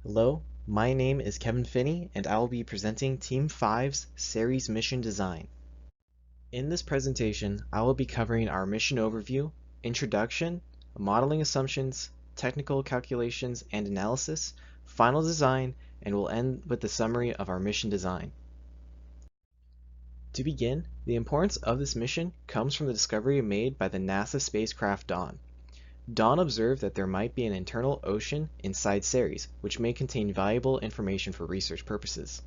Hello, my name is Kevin Finney, and I will be presenting Team 5's Ceres mission design. In this presentation, I will be covering our mission overview, introduction, modeling assumptions, technical calculations and analysis, final design, and will end with the summary of our mission design. To begin, the importance of this mission comes from the discovery made by the NASA spacecraft Dawn. Dawn observed that there might be an internal ocean inside Ceres, which may contain valuable information for research purposes.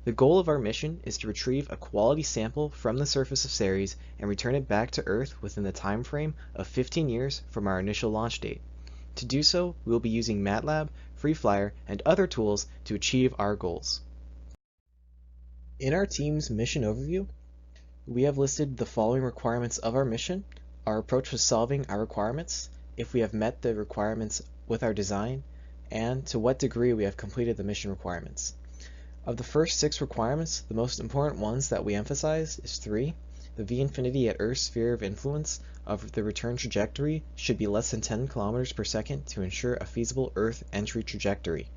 The goal of our mission is to retrieve a quality sample from the surface of Ceres and return it back to Earth within the time frame of 15 years from our initial launch date. To do so, we will be using MATLAB, FreeFlyer, and other tools to achieve our goals. In our team's mission overview, we have listed the following requirements of our mission, our approach to solving our requirements, if we have met the requirements with our design, and to what degree we have completed the mission requirements. Of the first 6 requirements, the most important ones that we emphasize is 3. The v-infinity at Earth's sphere of influence of the return trajectory should be less than 10 kilometers per second to ensure a feasible Earth entry trajectory.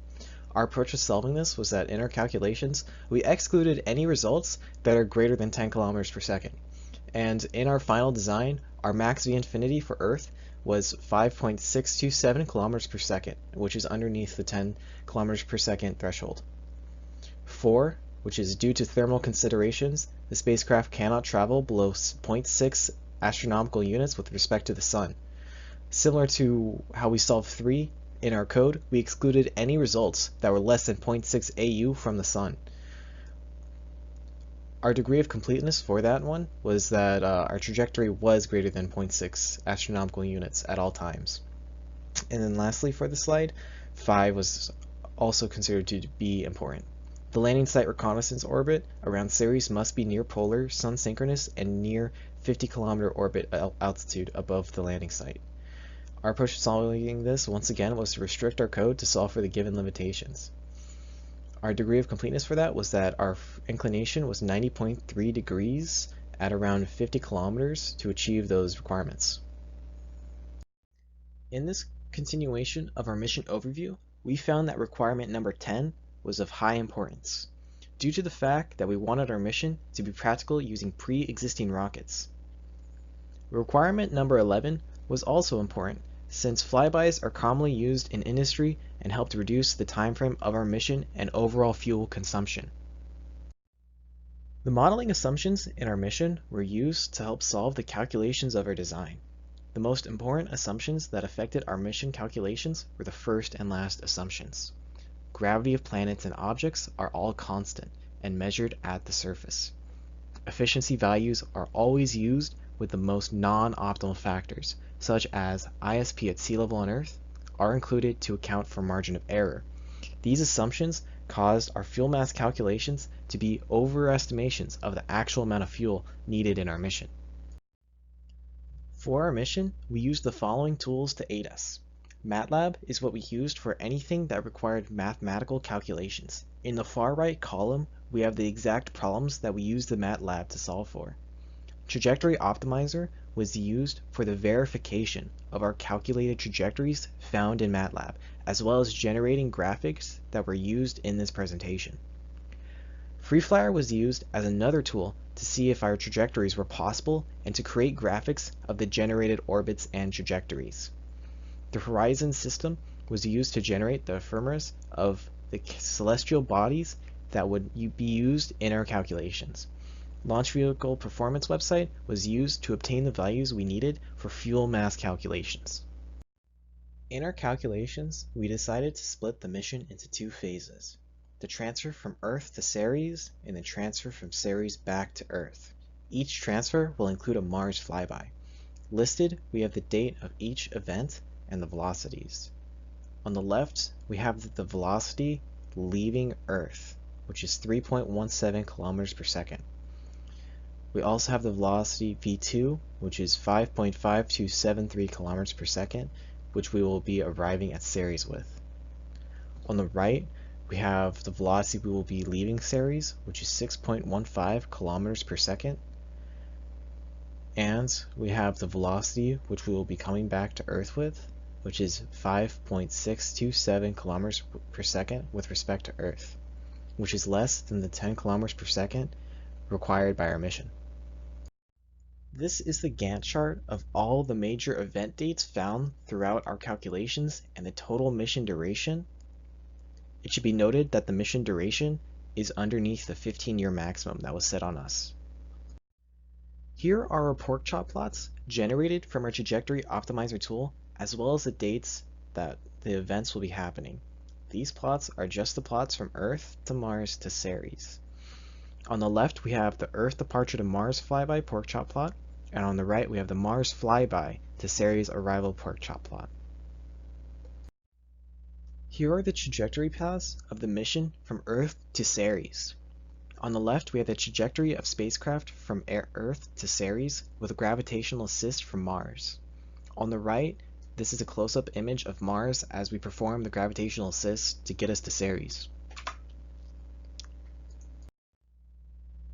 Our approach to solving this was that in our calculations, we excluded any results that are greater than 10 kilometers per second. And in our final design, our max v-infinity for Earth was 5.627 kilometers per second, which is underneath the 10 kilometers per second threshold. 4, which is due to thermal considerations, the spacecraft cannot travel below 0.6 astronomical units with respect to the Sun. Similar to how we solved 3 in our code, we excluded any results that were less than 0.6 AU from the Sun. Our degree of completeness for that one was that our trajectory was greater than 0.6 astronomical units at all times. And then lastly for the slide, 5 was also considered to be important. The landing site reconnaissance orbit around Ceres must be near polar, sun-synchronous, and near 50-kilometer orbit altitude above the landing site. Our approach to solving this, once again, was to restrict our code to solve for the given limitations. Our degree of completeness for that was that our inclination was 90.3 degrees at around 50 kilometers to achieve those requirements. In this continuation of our mission overview, we found that requirement number 10 was of high importance, due to the fact that we wanted our mission to be practical using pre-existing rockets. Requirement number 11 was also important, since flybys are commonly used in industry and help to reduce the time frame of our mission and overall fuel consumption. The modeling assumptions in our mission were used to help solve the calculations of our design. The most important assumptions that affected our mission calculations were the first and last assumptions. Gravity of planets and objects are all constant and measured at the surface. Efficiency values are always used with the most non-optimal factors, such as ISP at sea level on Earth, are included to account for margin of error. These assumptions caused our fuel mass calculations to be overestimations of the actual amount of fuel needed in our mission. For our mission, we used the following tools to aid us. MATLAB is what we used for anything that required mathematical calculations. In the far right column, we have the exact problems that we used the MATLAB to solve for. Trajectory Optimizer was used for the verification of our calculated trajectories found in MATLAB, as well as generating graphics that were used in this presentation. FreeFlyer was used as another tool to see if our trajectories were possible and to create graphics of the generated orbits and trajectories. The Horizon system was used to generate the ephemeris of the celestial bodies that would be used in our calculations. Launch Vehicle Performance website was used to obtain the values we needed for fuel mass calculations. In our calculations, we decided to split the mission into 2 phases, the transfer from Earth to Ceres and the transfer from Ceres back to Earth. Each transfer will include a Mars flyby. Listed, we have the date of each event and the velocities. On the left, we have the velocity leaving Earth, which is 3.17 kilometers per second. We also have the velocity v2, which is 5.5273 kilometers per second, which we will be arriving at Ceres with. On the right, we have the velocity we will be leaving Ceres, which is 6.15 kilometers per second. And we have the velocity which we will be coming back to Earth with, which is 5.627 kilometers per second with respect to Earth, which is less than the 10 kilometers per second required by our mission. This is the Gantt chart of all the major event dates found throughout our calculations and the total mission duration. It should be noted that the mission duration is underneath the 15-year maximum that was set on us. Here are our pork chop plots generated from our trajectory optimizer tool, as well as the dates that the events will be happening. These plots are just the plots from Earth to Mars to Ceres. On the left, we have the Earth departure to Mars flyby pork chop plot, and on the right, we have the Mars flyby to Ceres arrival pork chop plot. Here are the trajectory paths of the mission from Earth to Ceres. On the left, we have the trajectory of spacecraft from Earth to Ceres with a gravitational assist from Mars. On the right, this is a close-up image of Mars as we perform the gravitational assist to get us to Ceres.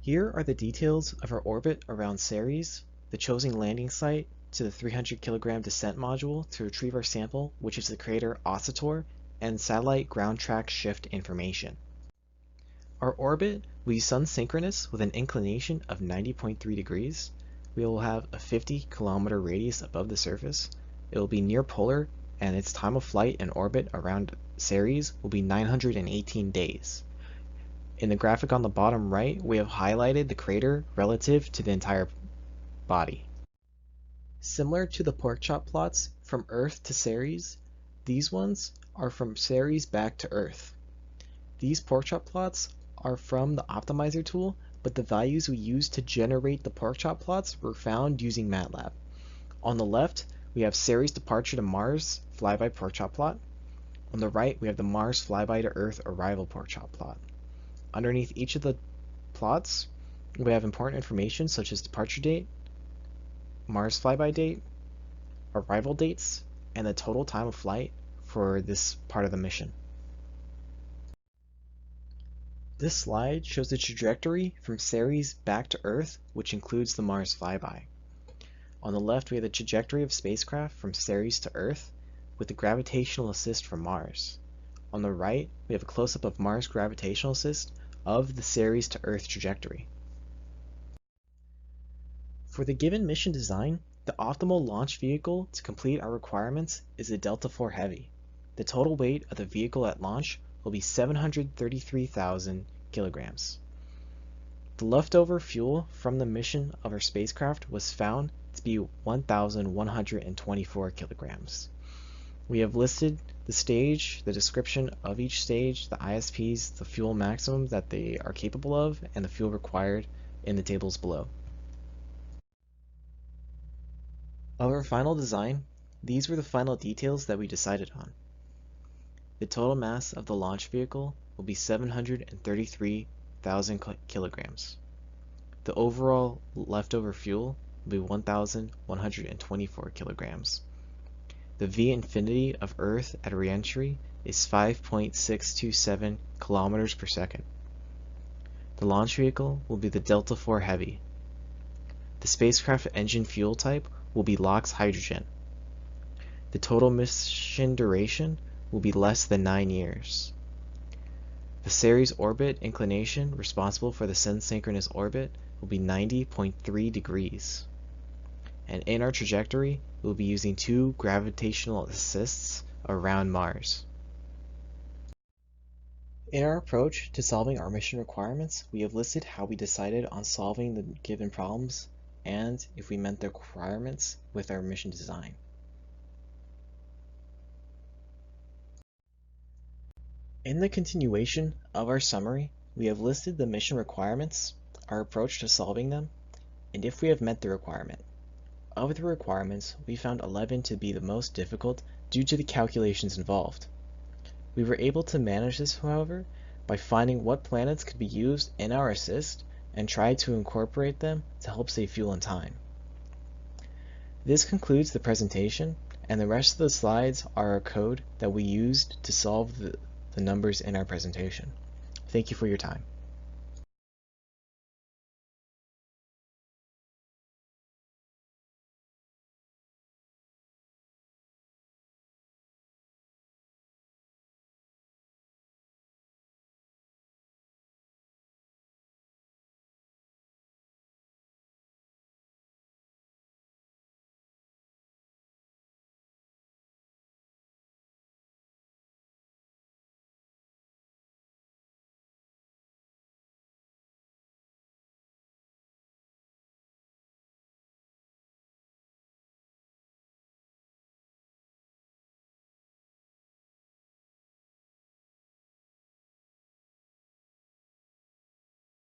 Here are the details of our orbit around Ceres, the chosen landing site to the 300 kilogram descent module to retrieve our sample, which is the crater Oscillator, and satellite ground track shift information. Our orbit will be sun-synchronous with an inclination of 90.3 degrees. We will have a 50-kilometer radius above the surface. It will be near polar, and its time of flight and orbit around Ceres will be 918 days. In the graphic on the bottom right, we have highlighted the crater relative to the entire body. Similar to the pork chop plots from Earth to Ceres, these ones are from Ceres back to Earth. These pork chop plots are from the optimizer tool, but the values we used to generate the pork chop plots were found using MATLAB. On the left, we have Ceres departure to Mars flyby pork chop plot. On the right, we have the Mars flyby to Earth arrival pork chop plot. Underneath each of the plots, we have important information such as departure date, Mars flyby date, arrival dates, and the total time of flight for this part of the mission. This slide shows the trajectory from Ceres back to Earth, which includes the Mars flyby. On the left, we have the trajectory of spacecraft from Ceres to Earth with the gravitational assist from Mars. On the right, we have a close-up of Mars gravitational assist of the Ceres to Earth trajectory. For the given mission design, the optimal launch vehicle to complete our requirements is a Delta IV Heavy. The total weight of the vehicle at launch will be 733,000 kilograms. The leftover fuel from the mission of our spacecraft was found to be 1,124 kilograms. We have listed the stage, the description of each stage, the ISPs, the fuel maximum that they are capable of, and the fuel required in the tables below. Of our final design, these were the final details that we decided on. The total mass of the launch vehicle will be 733,000 kilograms. The overall leftover fuel will be 1,124 kilograms. The V infinity of Earth at reentry is 5.627 kilometers per second. The launch vehicle will be the Delta IV Heavy. The spacecraft engine fuel type will be LOX hydrogen. The total mission duration will be less than 9 years. The Ceres orbit inclination responsible for the sun-synchronous orbit will be 90.3 degrees. And in our trajectory, we'll be using 2 gravitational assists around Mars. In our approach to solving our mission requirements, we have listed how we decided on solving the given problems and if we met the requirements with our mission design. In the continuation of our summary, we have listed the mission requirements, our approach to solving them, and if we have met the requirement. Of the requirements, we found 11 to be the most difficult due to the calculations involved. We were able to manage this, however, by finding what planets could be used in our assist and try to incorporate them to help save fuel and time. This concludes the presentation, and the rest of the slides are our code that we used to solve the numbers in our presentation. Thank you for your time.